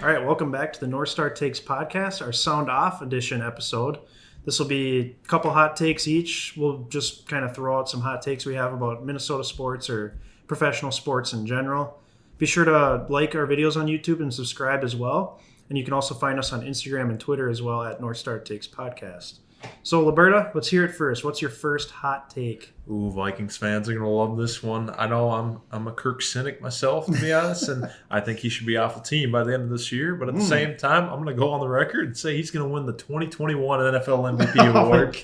All right, welcome back to the North Star Takes podcast, our Sound Off edition episode. This will be a couple hot takes each. We'll just kind of throw out some hot takes we have about Minnesota sports or professional sports in general. Be sure to like our videos on YouTube and subscribe as well. And you can also find us on Instagram and Twitter as well at North Star Takes Podcast. So, Liberta, let's hear it first. What's your first hot take? Ooh, Vikings fans are gonna love this one. I know I'm a Kirk cynic myself, to be honest, and I think he should be off the team by the end of this year. But at the same time, I'm gonna go on the record and say he's gonna win the 2021 NFL MVP award.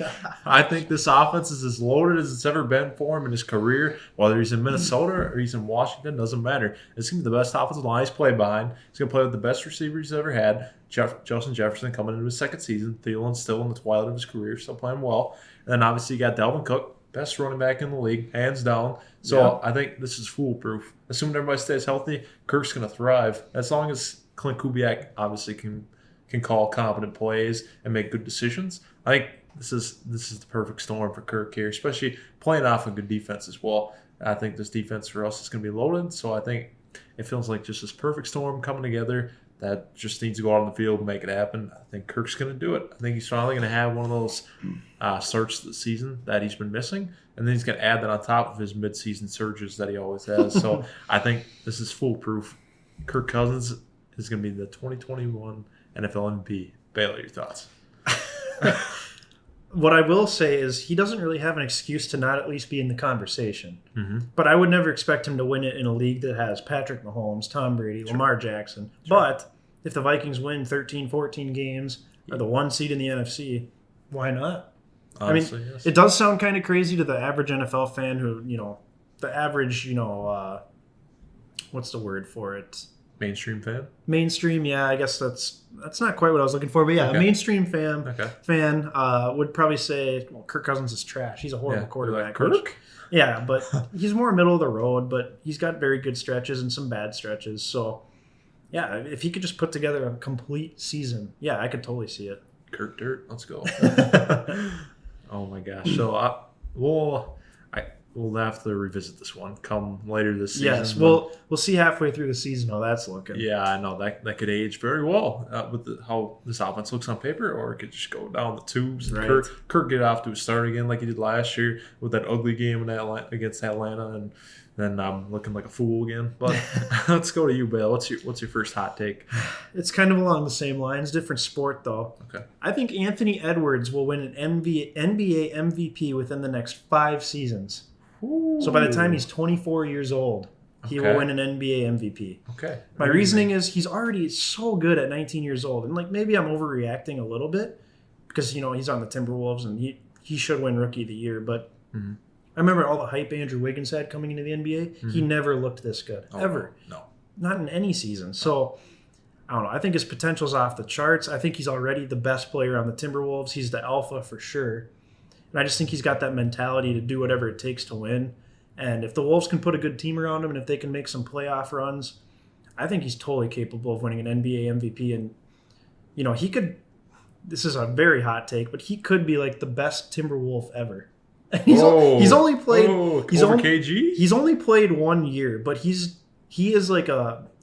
I think this offense is as loaded as it's ever been for him in his career. Whether he's in Minnesota or he's in Washington, doesn't matter. It's gonna be the best offensive line he's played behind. He's gonna play with the best receivers he's ever had. Justin Jefferson coming into his second season. Thielen's still in the twilight of his career, still playing well. And then obviously you got Dalvin Cook, best running back in the league, hands down. So I think this is foolproof. Assuming everybody stays healthy, Kirk's going to thrive. As long as Clint Kubiak obviously can call competent plays and make good decisions, I think this is the perfect storm for Kirk here, especially playing off a good defense as well. I think this defense for us is going to be loaded, so I think it feels like just this perfect storm coming together that just needs to go out on the field and make it happen. I think Kirk's going to do it. I think he's finally going to have one of those starts to the season that he's been missing, and then he's going to add that on top of his midseason surges that he always has. So I think this is foolproof. Kirk Cousins is going to be the 2021 NFL MVP. Baylor, your thoughts? What I will say is he doesn't really have an excuse to not at least be in the conversation. Mm-hmm. But I would never expect him to win it in a league that has Patrick Mahomes, Tom Brady, Lamar Jackson. Sure. But if the Vikings win 13, 14 games, or the one seed in the NFC, why not? Honestly, I mean, yes. It does sound kind of crazy to the average NFL fan who, the average, what's the word for it? Mainstream fan? Mainstream, yeah, I guess that's not quite what I was looking for, but yeah, Okay. a mainstream fan Okay. would probably say, well, Kirk Cousins is trash. He's a horrible quarterback. Like, which- Kirk? yeah, but he's more middle of the road, but he's got very good stretches and some bad stretches. So, yeah, if he could just put together a complete season, yeah, I could totally see it. Kirk Dirt, let's go. Oh my gosh! So we'll have to revisit this one come later this season. Yes, we'll see halfway through the season how that's looking. Yeah, I know that could age very well with how this offense looks on paper, or it could just go down the tubes. And Right. Kirk get off to a start again like he did last year with that ugly game against Atlanta, and then I'm looking like a fool again. But let's go to you, Bale. What's your first hot take? It's kind of along the same lines, different sport though. Okay. I think Anthony Edwards will win an NBA MVP within the next 5 seasons. Ooh. So by the time he's 24 years old, he will win an NBA MVP. Okay. My reasoning is he's already so good at 19 years old. And maybe I'm overreacting a little bit because, he's on the Timberwolves and he should win Rookie of the Year. But Mhm. I remember all the hype Andrew Wiggins had coming into the NBA. He never looked this good, ever. No. Not in any season. So, I don't know. I think his potential's off the charts. I think he's already the best player on the Timberwolves. He's the alpha for sure. And I just think he's got that mentality to do whatever it takes to win. And if the Wolves can put a good team around him and if they can make some playoff runs, I think he's totally capable of winning an NBA MVP. And, he could – this is a very hot take, but he could be like the best Timberwolf ever. He's only played KG? He's only played 1 year, but he's a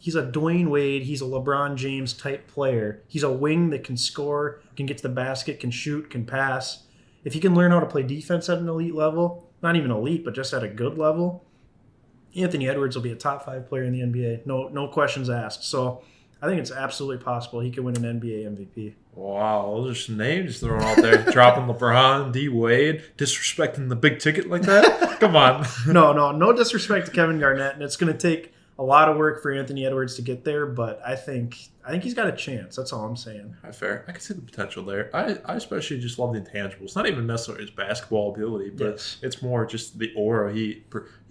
Dwayne Wade, he's a LeBron James type player. He's a wing that can score, can get to the basket, can shoot, can pass. If he can learn how to play defense at an elite level, not even elite, but just at a good level, Anthony Edwards will be a top 5 player in the NBA. No questions asked. So I think it's absolutely possible he could win an NBA MVP. Wow, those are some names thrown out there. Dropping LeBron, D. Wade, disrespecting the big ticket like that? Come on. No disrespect to Kevin Garnett, and it's going to take a lot of work for Anthony Edwards to get there, but I think he's got a chance. That's all I'm saying. Fair. I can see the potential there. I especially just love the intangibles. Not even necessarily his basketball ability, but Yes. it's more just the aura he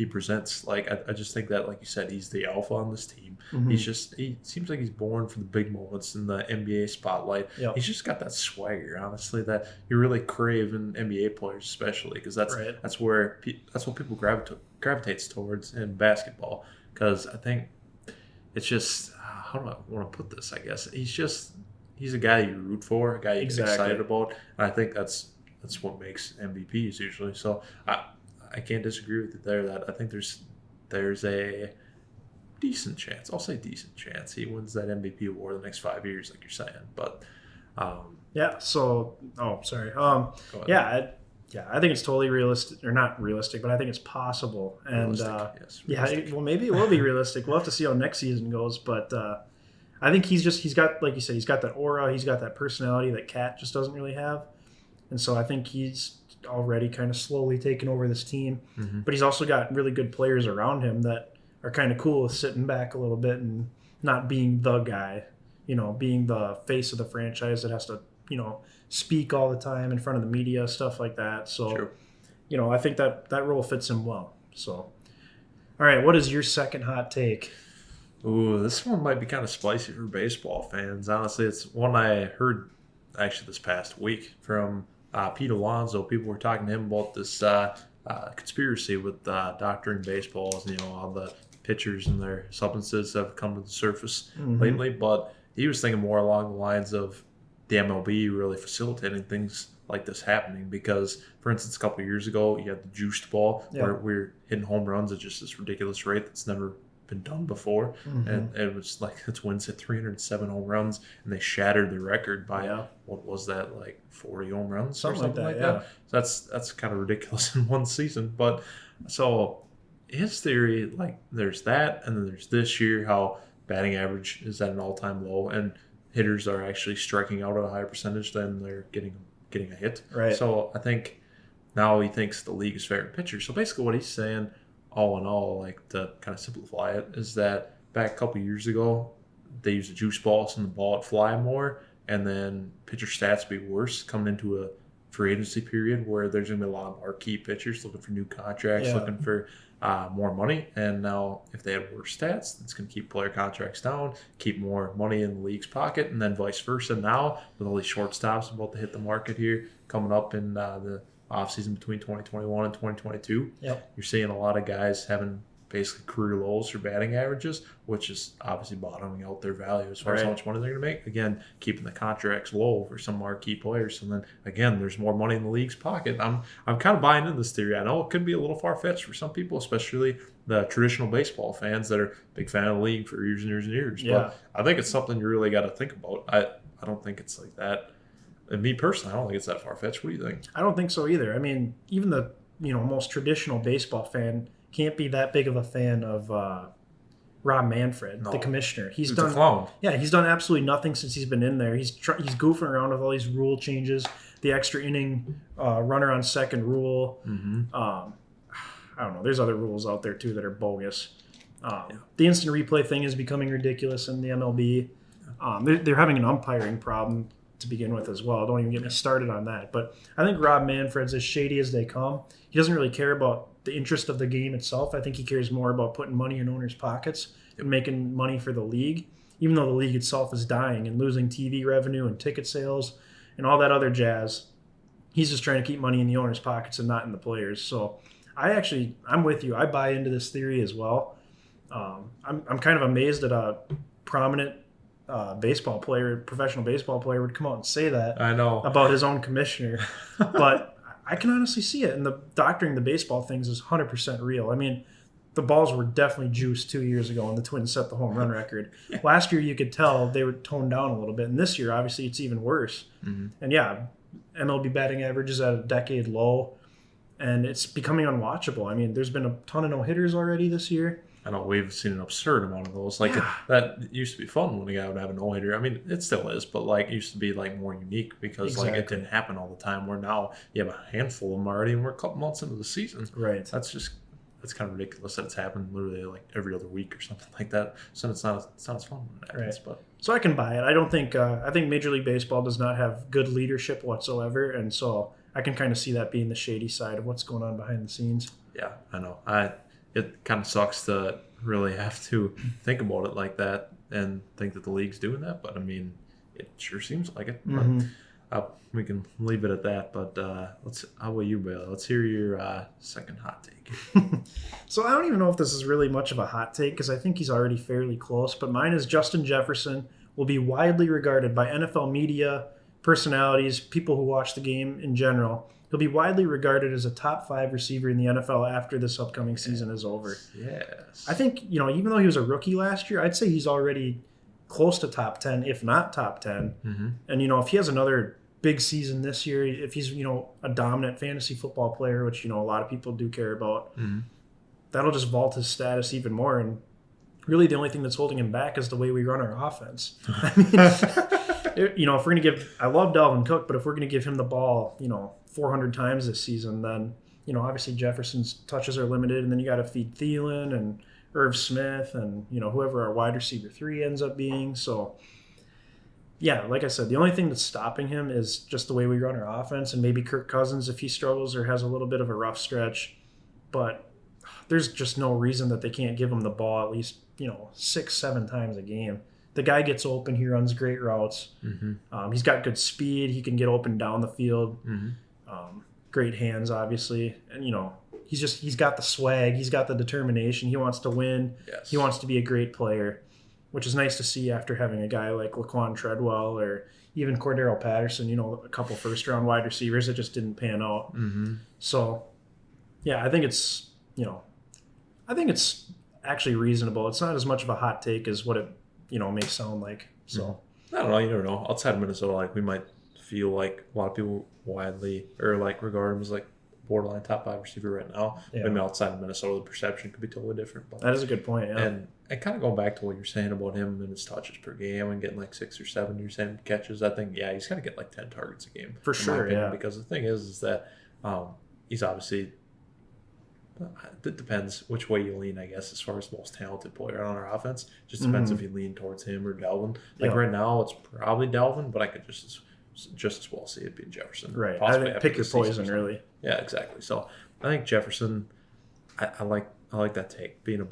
presents. Like I just think that, like you said, he's the alpha on this team. Mhm. He seems like he's born for the big moments in the NBA spotlight. Yep. He's just got that swagger, honestly, that you really crave in NBA players, especially because that's Right. that's what people gravitates towards in basketball. Because I think it's just how do I want to put this? I guess he's a guy you root for, a guy you get excited about, and I think that's what makes MVPs usually. So I can't disagree with you there. That I think there's a decent chance. I'll say decent chance. He wins that MVP award the next 5 years, like you're saying. But yeah. So, sorry. go ahead. Yeah, I think it's totally realistic, or not realistic, but I think it's possible. And Realistic. well, maybe it will be realistic. We'll have to see how next season goes. But I think he's got, like you said, he's got that aura, he's got that personality that Cat just doesn't really have. And so I think he's already kind of slowly taken over this team. Mm-hmm. But he's also got really good players around him that are kind of cool with sitting back a little bit and not being the guy, being the face of the franchise that has to, speak all the time in front of the media, stuff like that. So, True. I think that role fits him well. So, all right, what is your second hot take? Ooh, this one might be kind of spicy for baseball fans. Honestly, it's one I heard actually this past week from Pete Alonso. People were talking to him about this conspiracy with doctoring baseballs, all the pitchers and their substances have come to the surface lately. But he was thinking more along the lines of the MLB really facilitating things like this happening because, for instance, a couple of years ago, you had the juiced ball where we're hitting home runs at just this ridiculous rate that's never been done before. And it was like the Twins hit 307 home runs and they shattered the record by what was that, like 40 home runs something or something like that. So that's kind of ridiculous in one season. But so his theory, like there's that, and then there's this year how batting average is at an all-time low and hitters are actually striking out at a higher percentage than they're getting a hit. Right. So I think now he thinks the league is favoring pitchers. So basically what he's saying, all in all, like to kind of simplify it, is that back a couple years ago, they used a juice ball, so the ball would fly more, and then pitcher stats would be worse coming into a free agency period where there's going to be a lot of marquee pitchers looking for new contracts, looking for more money. And now if they have worse stats, it's going to keep player contracts down, keep more money in the league's pocket, and then vice versa. Now, with all these shortstops about to hit the market here coming up in the offseason between 2021 and 2022, you're seeing a lot of guys having basically career lows for batting averages, which is obviously bottoming out their value as far as how much money they're going to make. Again, keeping the contracts low for some marquee players. And then, again, there's more money in the league's pocket. I'm kind of buying into this theory. I know it could be a little far-fetched for some people, especially the traditional baseball fans that are a big fan of the league for years and years and years. Yeah. But I think it's something you really got to think about. I don't think it's like that. And me personally, I don't think it's that far-fetched. What do you think? I don't think so either. I mean, even the most traditional baseball fan can't be that big of a fan of Rob Manfred, the commissioner. He's done a clown. Yeah, he's done absolutely nothing since he's been in there. He's goofing around with all these rule changes, the extra inning runner on second rule. I don't know. There's other rules out there too that are bogus. The instant replay thing is becoming ridiculous in the MLB. They're having an umpiring problem to begin with as well. Don't even get me started on that. But I think Rob Manfred's as shady as they come. He doesn't really care about the interest of the game itself. I think he cares more about putting money in owners' pockets and making money for the league, even though the league itself is dying and losing TV revenue and ticket sales and all that other jazz. He's just trying to keep money in the owners' pockets and not in the players. So I'm with you. I buy into this theory as well. I'm kind of amazed that a prominent professional baseball player would come out and say that I know about his own commissioner. But I can honestly see it. And the doctoring the baseball things is 100% real. I mean, the balls were definitely juiced 2 years ago when the Twins set the home run record. Last year, you could tell they were toned down a little bit. And this year, obviously, it's even worse. And MLB batting average is at a decade low. And it's becoming unwatchable. I mean, there's been a ton of no-hitters already this year. I know we've seen an absurd amount of those. Like that used to be fun when a guy would have a no-hitter. I mean, it still is, but like it used to be like more unique because like it didn't happen all the time. Where now you have a handful of them already, and we're a couple months into the season. Right. That's kind of ridiculous that it's happened literally like every other week or something like that. So it's not as fun when it happens. But so I can buy it. I don't think I think Major League Baseball does not have good leadership whatsoever, and so I can kind of see that being the shady side of what's going on behind the scenes. Yeah, I know. It kind of sucks to really have to think about it like that and think that the league's doing that. But, I mean, it sure seems like it. But, we can leave it at that. But how about you, Bill? Let's hear your second hot take. So I don't even know if this is really much of a hot take because I think he's already fairly close. But mine is Justin Jefferson will be widely regarded by NFL media, personalities, people who watch the game in general, He'll be widely regarded as a top 5 receiver in the NFL after this upcoming season is over. Yes. I think, even though he was a rookie last year, I'd say he's already close to top 10, if not top 10. Mm-hmm. And, if he has another big season this year, if he's, a dominant fantasy football player, which, a lot of people do care about, that'll just vault his status even more. And really the only thing that's holding him back is the way we run our offense. I mean, if we're going to I love Dalvin Cook, but if we're going to give him the ball, 400 times this season, then, obviously Jefferson's touches are limited, and then you got to feed Thielen and Irv Smith and, whoever our wide receiver 3 ends up being. So, yeah, like I said, the only thing that's stopping him is just the way we run our offense, and maybe Kirk Cousins if he struggles or has a little bit of a rough stretch. But there's just no reason that they can't give him the ball at least, 6-7 times a game. The guy gets open. He runs great routes. He's got good speed. He can get open down the field. Great hands, obviously. And, he's got the swag. He's got the determination. He wants to win. Yes. He wants to be a great player, which is nice to see after having a guy like Laquan Treadwell or even Cordero Patterson, a couple first-round wide receivers that just didn't pan out. So, yeah, I think it's, actually reasonable. It's not as much of a hot take as what it, may sound like. So I don't know. You never know. Outside of Minnesota, we might feel like a lot of people widely or regard him as borderline top 5 receiver right now. Yeah. Maybe outside of Minnesota, the perception could be totally different. But that is a good point. Yeah. And kind of going back to what you're saying about him and his touches per game and getting 6 or 7, you're saying catches. I think he's got to get 10 targets a game for sure. Yeah. Because the thing is that he's obviously. It depends which way you lean, I guess, as far as the most talented player on our offense. Just depends if you lean towards him or Dalvin. Right now, it's probably Dalvin, but I could just as well see it being Jefferson. Right. I think pick your poison, really. Yeah, exactly. So I think Jefferson. I like that take, being a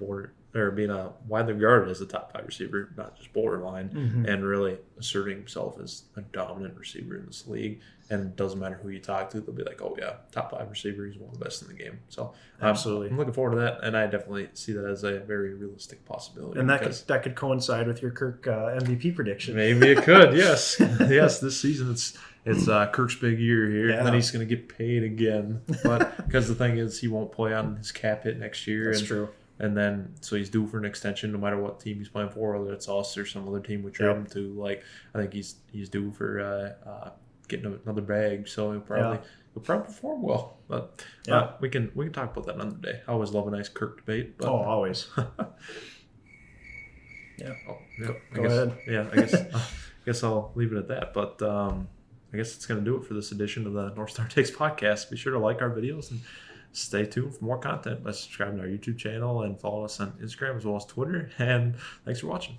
widely regarded as a top 5 receiver, not just borderline, and really asserting himself as a dominant receiver in this league. And it doesn't matter who you talk to, they'll be like, oh yeah, top 5 receiver, he's one of the best in the game. So absolutely, I'm looking forward to that, and I definitely see that as a very realistic possibility. And that could coincide with your Kirk MVP prediction. Maybe it could. Yes, yes. This season it's Kirk's big year here, and then he's going to get paid again. But because the thing is, he won't play on his cap hit next year. That's true. And then, so he's due for an extension no matter what team he's playing for, whether it's us or some other team we trade him to. I think he's due for getting another bag, so he'll probably perform well. But we can talk about that another day. I always love a nice Kirk debate. But, always. Yeah. Go ahead. Yeah, I guess I'll leave it at that. But I guess it's going to do it for this edition of the North Star Takes podcast. Be sure to like our videos and stay tuned for more content by subscribing to our YouTube channel and follow us on Instagram as well as Twitter. And thanks for watching.